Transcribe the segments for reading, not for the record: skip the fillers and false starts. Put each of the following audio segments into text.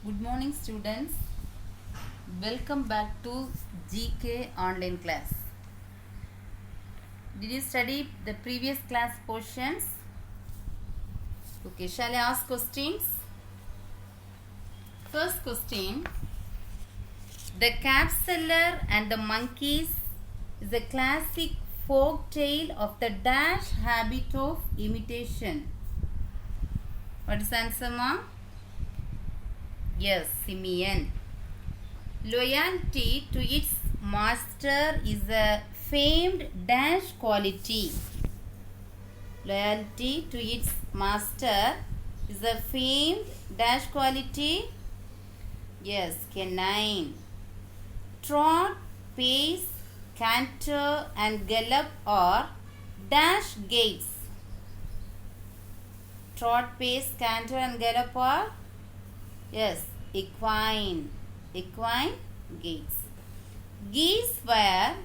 Good morning, students. Welcome back to GK online class. Did you study the previous class portions? Okay, shall I ask questions? First question. The Cat Seller and the Monkeys is a classic folk tale of the dash habit of imitation. What is the answer, ma? Yes, Simeon. Loyalty to its master is a famed dash quality. Loyalty to its master is a famed dash quality. Yes, canine. Trot, pace, canter and gallop are dash gaits. Trot, pace, canter and gallop are, yes, equine gaits. Geese were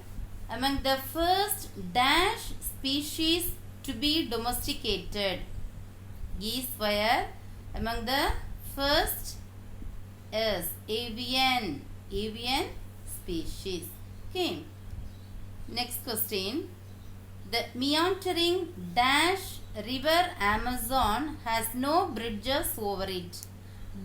among the first dash species to be domesticated. Geese were among the first avian species. Okay. Next question. The meandering dash river Amazon has no bridges over it,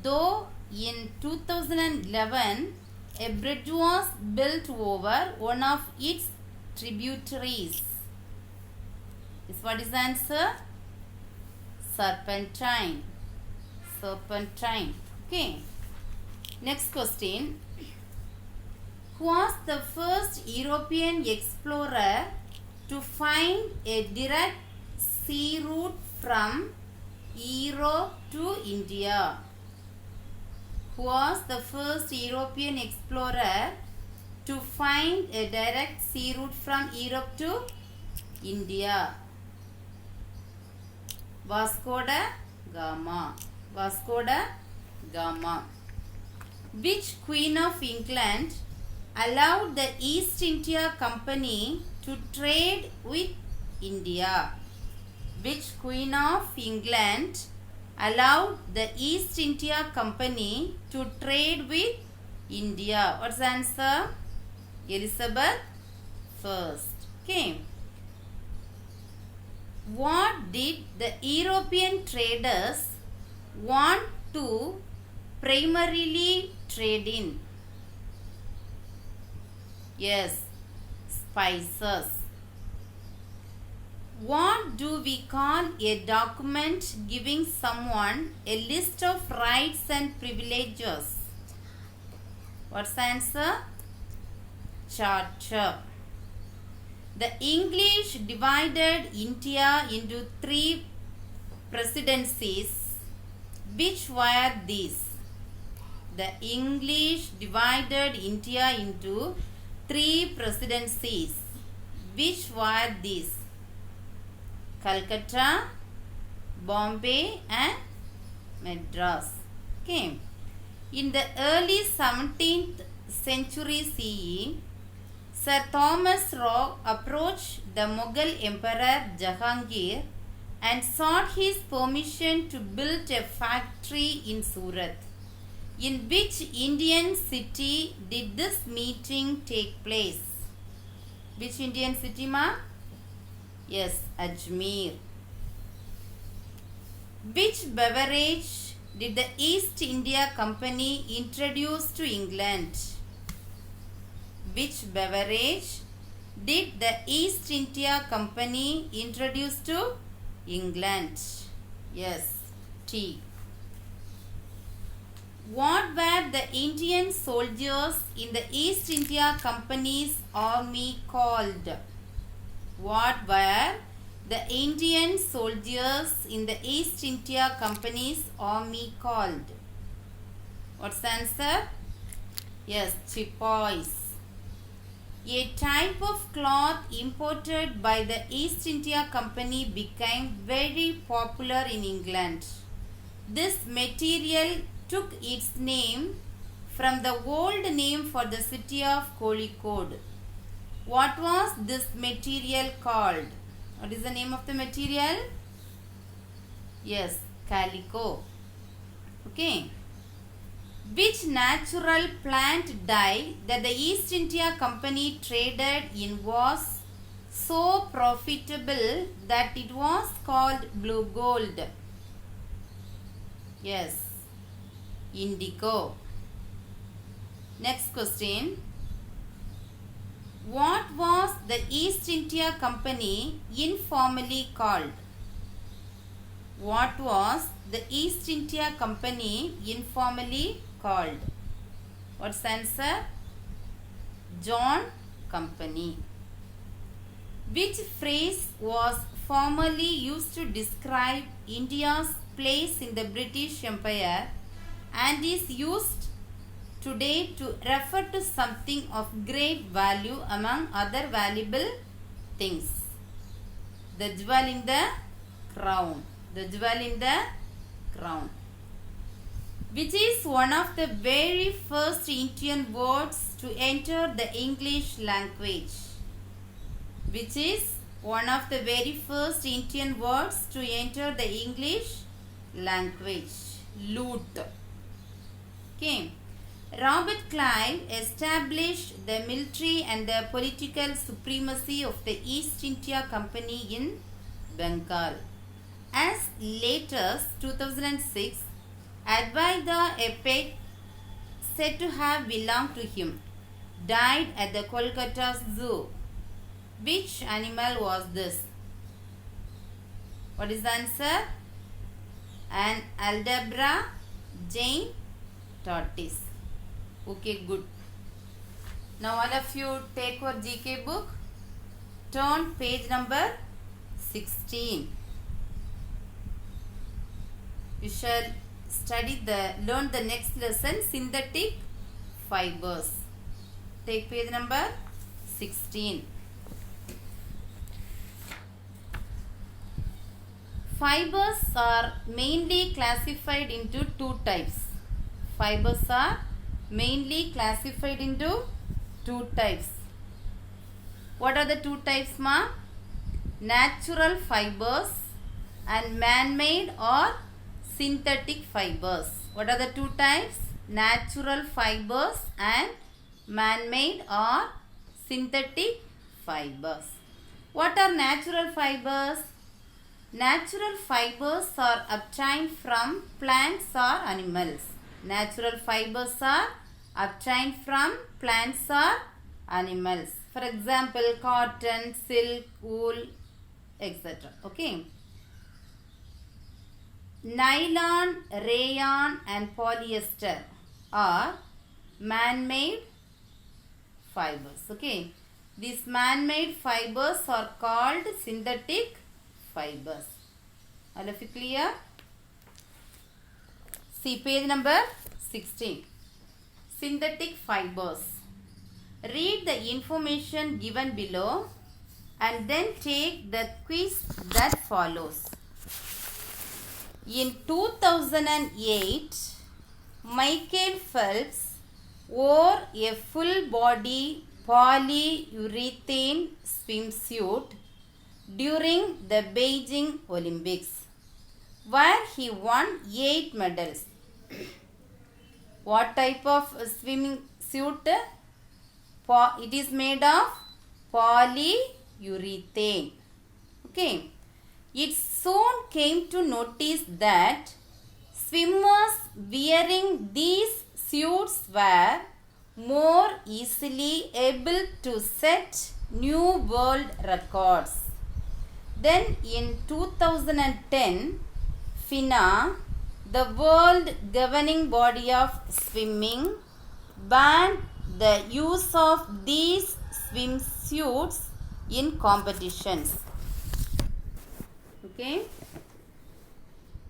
though in 2011 a bridge was built over one of its tributaries. What is the answer? Serpentine. Okay. Next question. Who was the first European explorer to find a direct sea route from Europe to India? Who was the first European explorer to find a direct sea route from Europe to India? Vasco da Gama. Which Queen of England allowed the East India Company to trade with India? Which Queen of England allowed the East India Company to trade with India? What's the answer? Elizabeth I. Okay. What did the European traders want to primarily trade in? Yes, spices. What do we call a document giving someone a list of rights and privileges? What's the answer? Charter. The English divided India into 3 presidencies. Which were these? The English divided India into 3 presidencies. Which were these? Calcutta, Bombay and Madras. Okay. In the early 17th century CE, Sir Thomas Roe approached the Mughal Emperor Jahangir and sought his permission to build a factory in Surat. In which Indian city did this meeting take place? Which Indian city, ma? Yes, Ajmer. Which beverage did the East India Company introduce to England? Which beverage did the East India Company introduce to England? Yes, tea. What were the Indian soldiers in the East India Company's army called? What were the Indian soldiers in the East India Company's army called? What's the answer? Yes, sepoys. A type of cloth imported by the East India Company became very popular in England. This material took its name from the old name for the city of Kozhikode. What was this material called? What is the name of the material? Yes, calico. Okay. Which natural plant dye that the East India Company traded in was so profitable that it was called blue gold? Yes, indigo. Next question. What was the East India Company informally called? What was the East India Company informally called? What's the answer? John Company. Which phrase was formerly used to describe India's place in the British Empire and is used today to refer to something of great value among other valuable things? The jewel in the crown. The jewel in the crown. Which is one of the very first Indian words to enter the English language? Which is one of the very first Indian words to enter the English language? Loot. Okay. Robert Clive established the military and the political supremacy of the East India Company in Bengal. As late as 2006, Advaita, a pet said to have belonged to him, died at the Kolkata Zoo. Which animal was this? What is the answer? An Aldabra giant tortoise. Okay, good. Now all of you take your GK book. Turn page number 16. We shall learn the next lesson, synthetic fibers. Take page number 16. Fibers are mainly classified into two types. Fibers are mainly classified into two types. What are the two types, ma? Natural fibers and man-made or synthetic fibers. What are the two types? Natural fibers and man-made or synthetic fibers. What are natural fibers? Natural fibers are obtained from plants or animals. Natural fibers are obtained from plants or animals. For example, cotton, silk, wool, etc. Okay. Nylon, rayon and polyester are man-made fibers. Okay. These man-made fibers are called synthetic fibers. All of you clear? See page number 16. Synthetic fibers. Read the information given below and then take the quiz that follows. In 2008, Michael Phelps wore a full-body polyurethane swimsuit during the Beijing Olympics, where he won 8 medals. What type of swimming suit? It is made of polyurethane. Okay. It soon came to notice that swimmers wearing these suits were more easily able to set new world records. Then in 2010, FINA, the world governing body of swimming, banned the use of these swimsuits in competitions. Okay.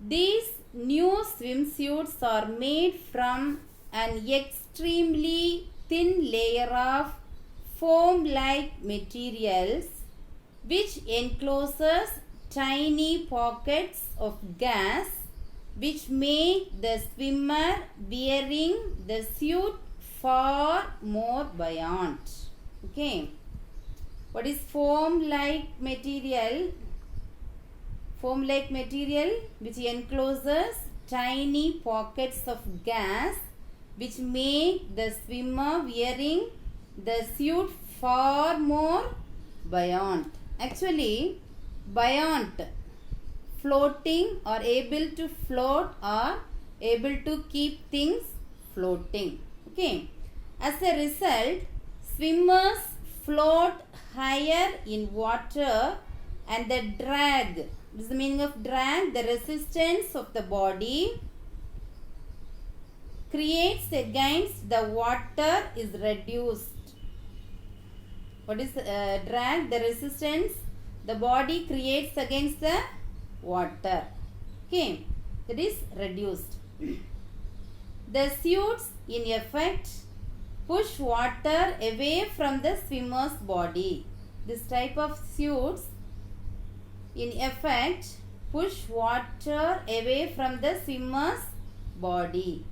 These new swimsuits are made from an extremely thin layer of foam-like materials which encloses tiny pockets of gas which make the swimmer wearing the suit far more buoyant. Okay. What is foam-like material? Foam-like material which encloses tiny pockets of gas which make the swimmer wearing the suit far more buoyant. Actually, buoyant, floating or able to float or able to keep things floating. Okay. As a result, swimmers float higher in water and the drag, this is the meaning of drag, the resistance of the body creates against the water is reduced. What is drag? The resistance the body creates against the water. Okay, that is reduced. The suits in effect push water away from the swimmer's body. This type of suits in effect push water away from the swimmer's body.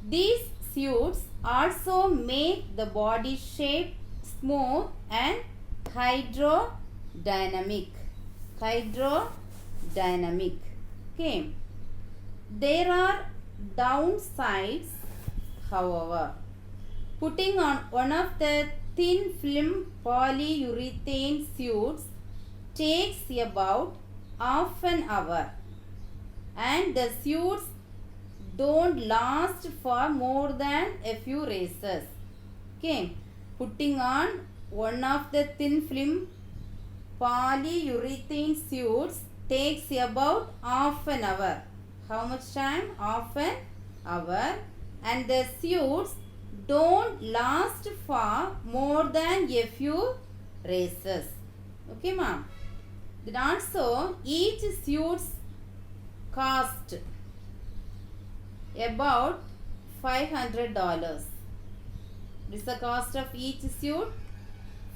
These suits also make the body shape smooth and hydrodynamic. Okay. There are downsides, however. Putting on one of the thin film polyurethane suits takes about half an hour and the suits don't last for more than a few races. Okay, putting on one of the thin film polyurethane suits takes about half an hour. How much time? Half an hour. And the suits don't last for more than a few races. Okay, ma'am. Then also each suits cost about $500. This is the cost of each suit,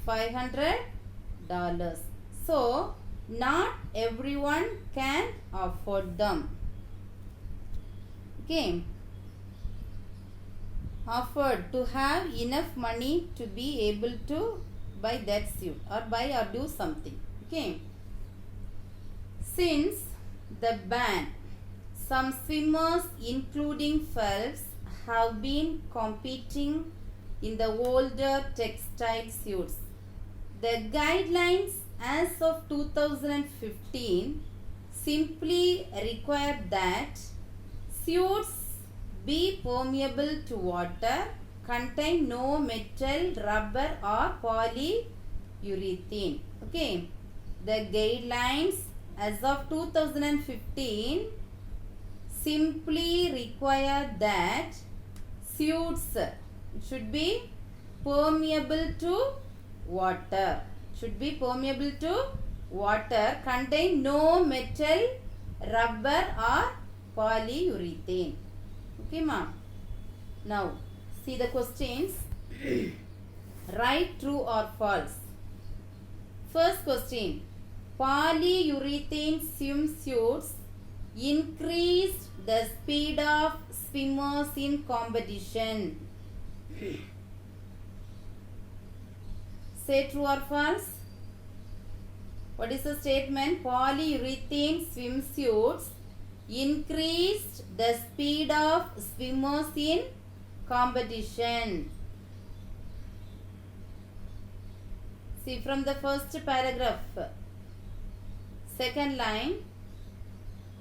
$500. So not everyone can afford them. Okay, afford to have enough money to be able to buy that suit or buy or do something. Okay, since the ban, some swimmers including Phelps have been competing in the older textile suits. The guidelines as of 2015 simply require that suits be permeable to water, contain no metal, rubber or polyurethane. Okay, the guidelines as of 2015 simply require that suits should be permeable to water. Contain no metal, rubber or polyurethane. Okay, ma'am. Now, see the questions. Write true or false. First question. Polyurethane swimsuits increased the speed of swimmers in competition. Say true or false. What is the statement? Polyurethane swimsuits increased the speed of swimmers in competition. See from the first paragraph, second line,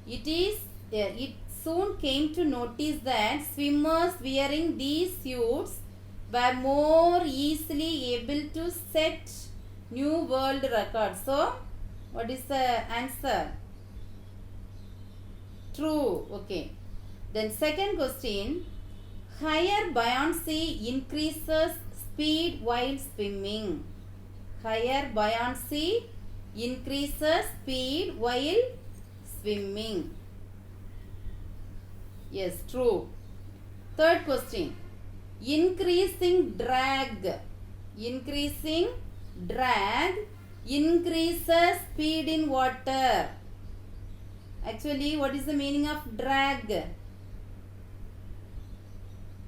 it soon came to notice that swimmers wearing these suits were more easily able to set new world records. So, what is the answer? True. Okay. Then second question, higher buoyancy increases speed while swimming. Higher buoyancy increases speed while swimming. Yes, true. Third question, increasing drag increases speed in water. Actually, what is the meaning of drag?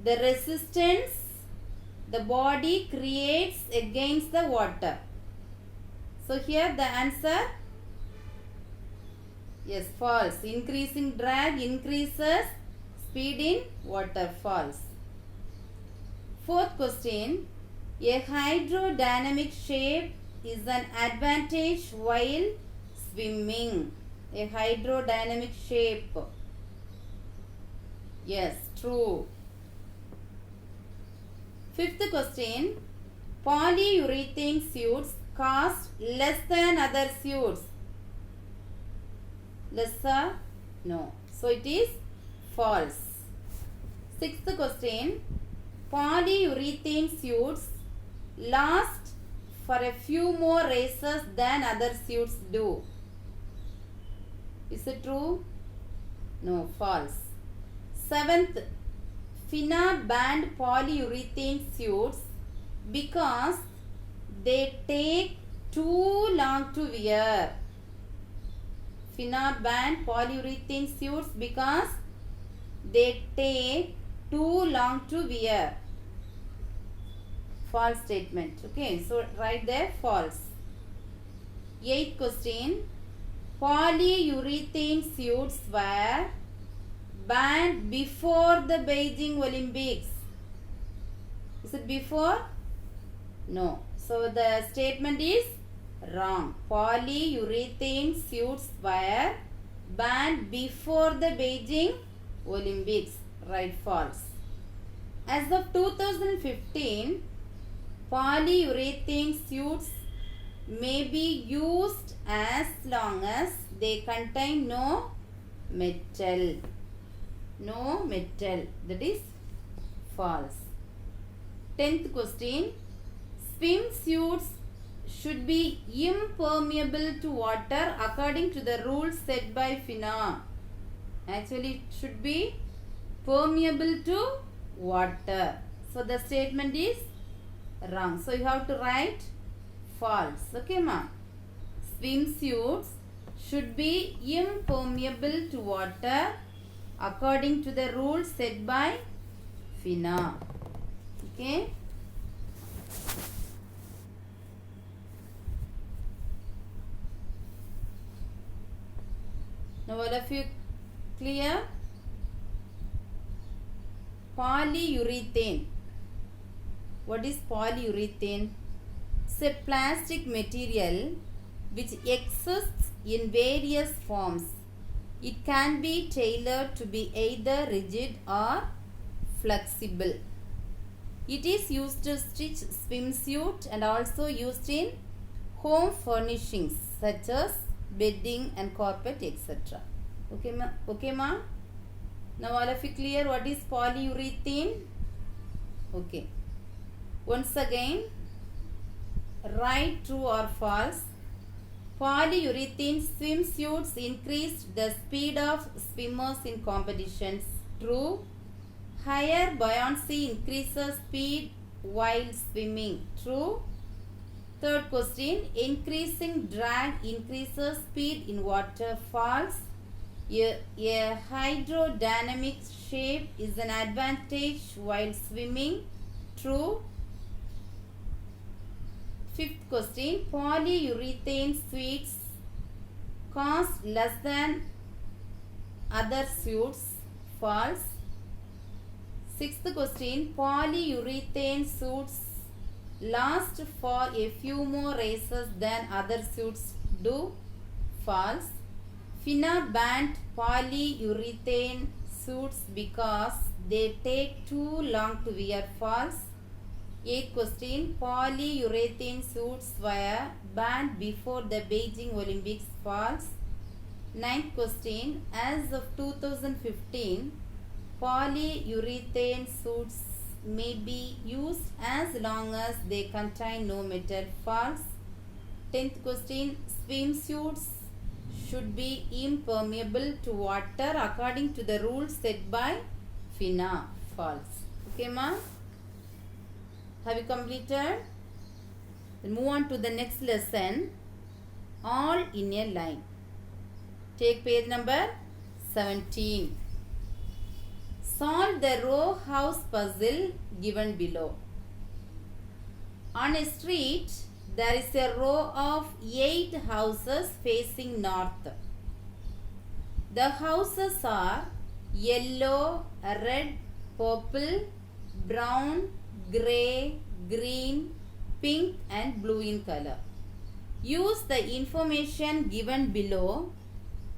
The resistance the body creates against the water. So here the answer, yes, false. Increasing drag increases speed in water. False. Fourth question. A hydrodynamic shape is an advantage while swimming. A hydrodynamic shape. Yes, true. Fifth question. Polyurethane suits cost less than other suits. Lesser? No. So it is false. Sixth question. Polyurethane suits last for a few more races than other suits do. Is it true? No, false. Seventh. FINA banned polyurethane suits because they take too long to wear. FINA banned polyurethane suits because they take too long to wear. False statement. Okay, so write there false. Eighth question. Polyurethane suits were banned before the Beijing Olympics. Is it before? No. So the statement is wrong. Polyurethane suits were banned before the Beijing Olympics. Right, false. As of 2015, polyurethane suits may be used as long as they contain no metal. No metal. That is false. 10th question. Swimsuits should be impermeable to water according to the rules set by FINA. Actually, it should be permeable to water. So the statement is wrong. So you have to write false. Okay, ma. Swimsuits should be impermeable to water according to the rules set by FINA. Okay. Now all of you clear? Polyurethane. What is polyurethane? It's a plastic material which exists in various forms. It can be tailored to be either rigid or flexible. It is used to stitch swimsuit and also used in home furnishings such as bedding and carpet, etc. Okay, ma? Okay, ma? Now all of you clear what is polyurethane? Okay. Once again, write true or false. Polyurethane swimsuits increased the speed of swimmers in competitions. True. Higher buoyancy increases speed while swimming. True. Third question. Increasing drag increases speed in water. False. A hydrodynamic shape is an advantage while swimming. True. Fifth question. Polyurethane suits cost less than other suits. False. Sixth question. Polyurethane suits last for a few more races than other suits do. False. FINA banned polyurethane suits because they take too long to wear. False. Eighth question. Polyurethane suits were banned before the Beijing Olympics. False. Ninth question. As of 2015, polyurethane suits may be used as long as they contain no metal. False. 10th question. Swimsuits should be impermeable to water according to the rules set by FINA. False. Okay, ma? Have you completed? Then move on to the next lesson. All in a line. Take page number 17. Solve the row house puzzle given below. On a street, there is a row of 8 houses facing north. The houses are yellow, red, purple, brown, gray, green, pink and blue in color. Use the information given below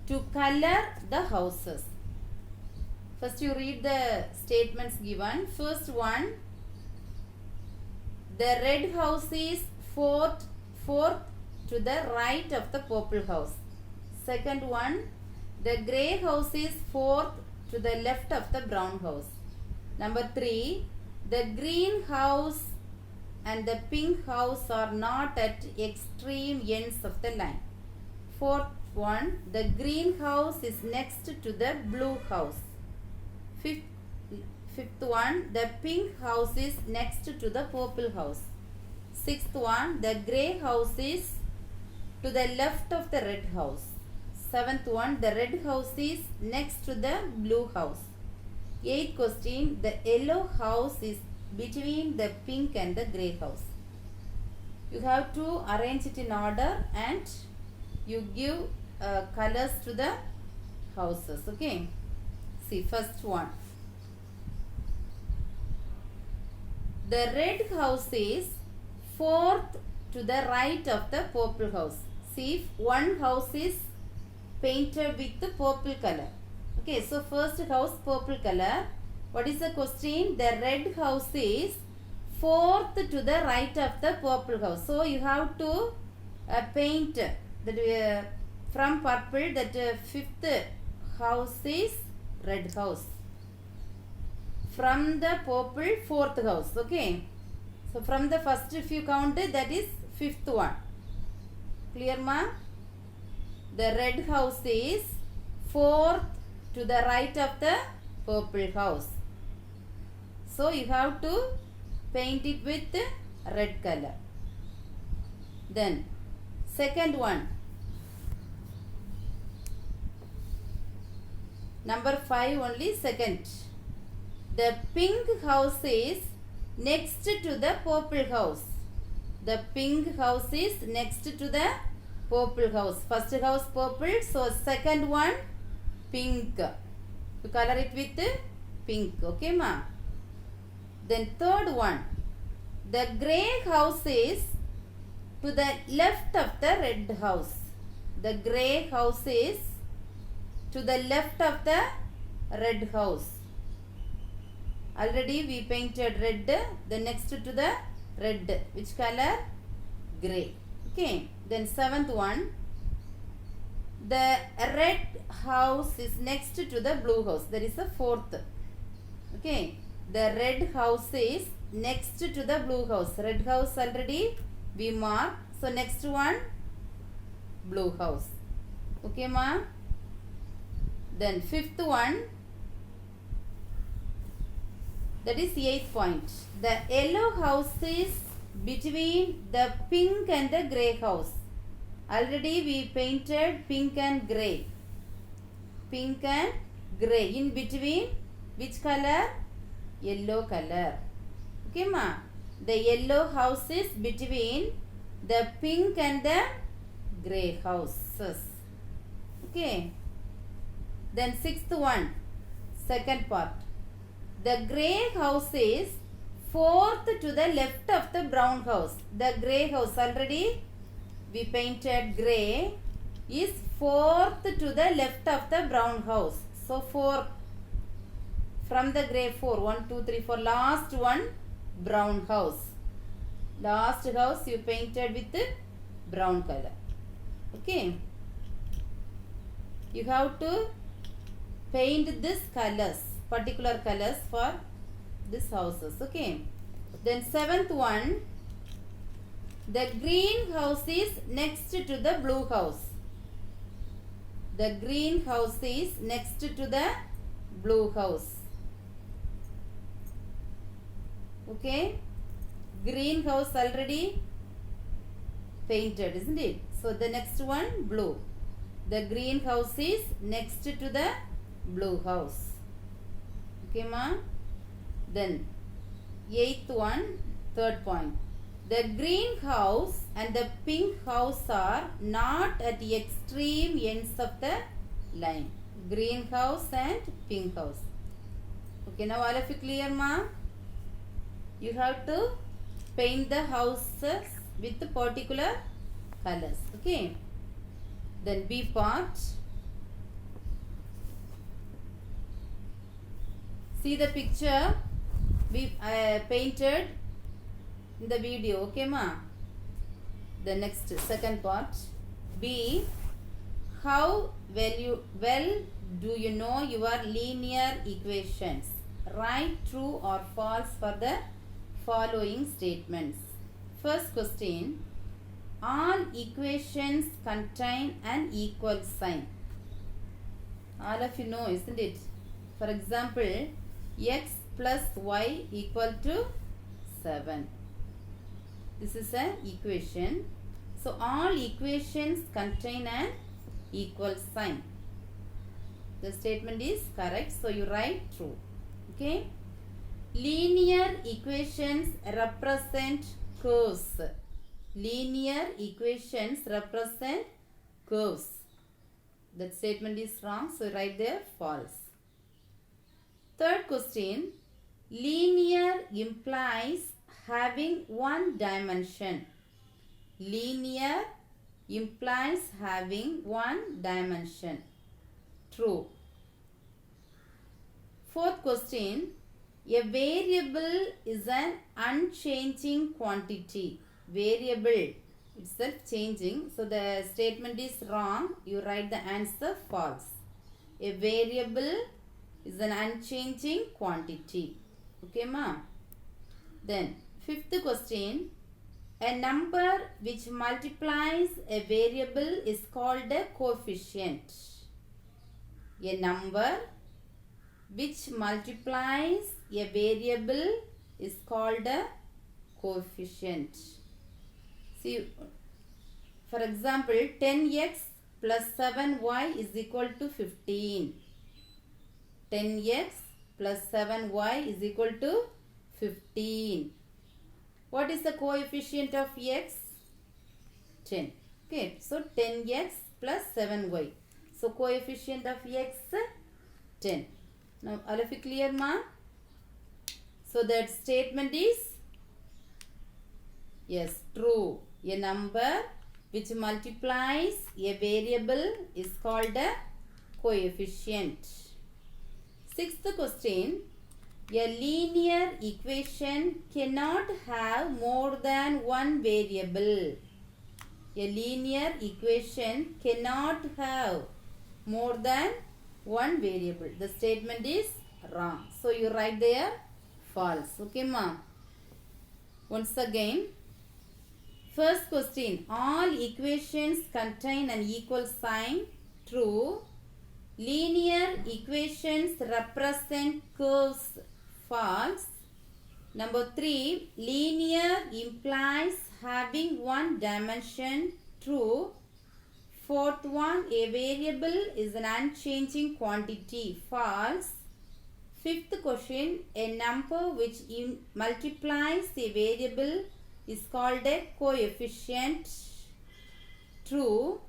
to color the houses. First you read the statements given. First one, the red house is fourth to the right of the purple house. Second one, the grey house is fourth to the left of the brown house. Number 3, the green house and the pink house are not at extreme ends of the line. Fourth one, the green house is next to the blue house. Fifth one, the pink house is next to the purple house. Sixth one, the grey house is to the left of the red house. Seventh one, the red house is next to the blue house. Eighth question, the yellow house is between the pink and the grey house. You have to arrange it in order and you give colors to the houses. Okay. See, first one. The red house is fourth to the right of the purple house. See, one house is painted with the purple color. Okay, so first house purple color. What is the question? The red house is fourth to the right of the purple house. So you have to paint that from purple, that fifth house is red house. From the purple, fourth house. Okay. So from the first, if you count, that is fifth one. Clear, ma? The red house is fourth to the right of the purple house. So you have to paint it with red color. Then second one. Number 5 only, second. The pink house is next to the purple house. The pink house is next to the purple house. First house purple, so second one pink. You color it with pink. Okay, ma? Then third one. The grey house is to the left of the red house. The grey house is to the left of the red house. Already we painted red. The next to the red. Which color? Grey. Okay. Then seventh one. The red house is next to the blue house. There is a fourth. Okay. The red house is next to the blue house. Red house already we mark. So next one, blue house. Okay, ma? Then fifth one. That is 8th point. The yellow house is between the pink and the grey house. Already we painted pink and grey. Pink and grey. In between, which color? Yellow color. Okay, ma? The yellow house is between the pink and the grey houses. Okay. Then sixth one, second part. The grey house is fourth to the left of the brown house. The grey house already we painted grey is fourth to the left of the brown house. So 4 from the grey 4. 1, 2, 3, 4. Last one brown house. Last house you painted with brown color. Okay. You have to paint this colors, particular colors for this houses. Okay. Then seventh one. The green house is next to the blue house. The green house is next to the blue house. Okay. Green house already painted, isn't it? So the next one, blue. The green house is next to the blue house. Okay, ma? Then 8th one, third point. The green house and the pink house are not at the extreme ends of the line. Green house and pink house. Okay, now all of you clear, ma? You have to paint the houses with particular colors. Okay. Then B part. See the picture we painted in the video. Okay, ma. The next second part. B. How well do you know your linear equations? Write true or false for the following statements. First question. All equations contain an equal sign. All of you know, isn't it? For example, x plus y equal to 7. This is an equation. So all equations contain an equal sign. The statement is correct. So you write true. Okay. Linear equations represent curves. Linear equations represent curves. That statement is wrong. So write there false. Third question. Linear implies having one dimension. Linear implies having one dimension. True. Fourth question. A variable is an unchanging quantity. Variable itself changing. So the statement is wrong. You write the answer false. A variable is an unchanging quantity. Okay, ma? Then fifth question. A number which multiplies a variable is called a coefficient. A number which multiplies a variable is called a coefficient. See, for example, 10x plus 7y is equal to 15. 10x plus 7y is equal to 15. What is the coefficient of x? 10. Okay, so 10x plus 7y. So coefficient of x 10. Now all of you clear, ma? So that statement is yes, true. A number which multiplies a variable is called a coefficient. Sixth question. A linear equation cannot have more than one variable. A linear equation cannot have more than one variable. The statement is wrong. So you write there false. Okay, ma? Once again. First question. All equations contain an equal sign. True. Linear equations represent curves. False. Number 3. Linear implies having one dimension. True. Fourth one. A variable is an unchanging quantity. False. Fifth question. A number which multiplies a variable is called a coefficient. True.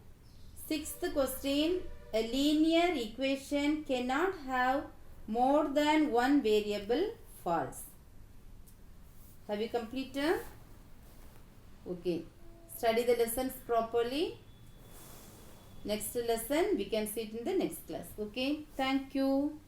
Sixth question. A linear equation cannot have more than one variable. False. Have you completed? Okay. Study the lessons properly. Next lesson we can see it in the next class. Okay. Thank you.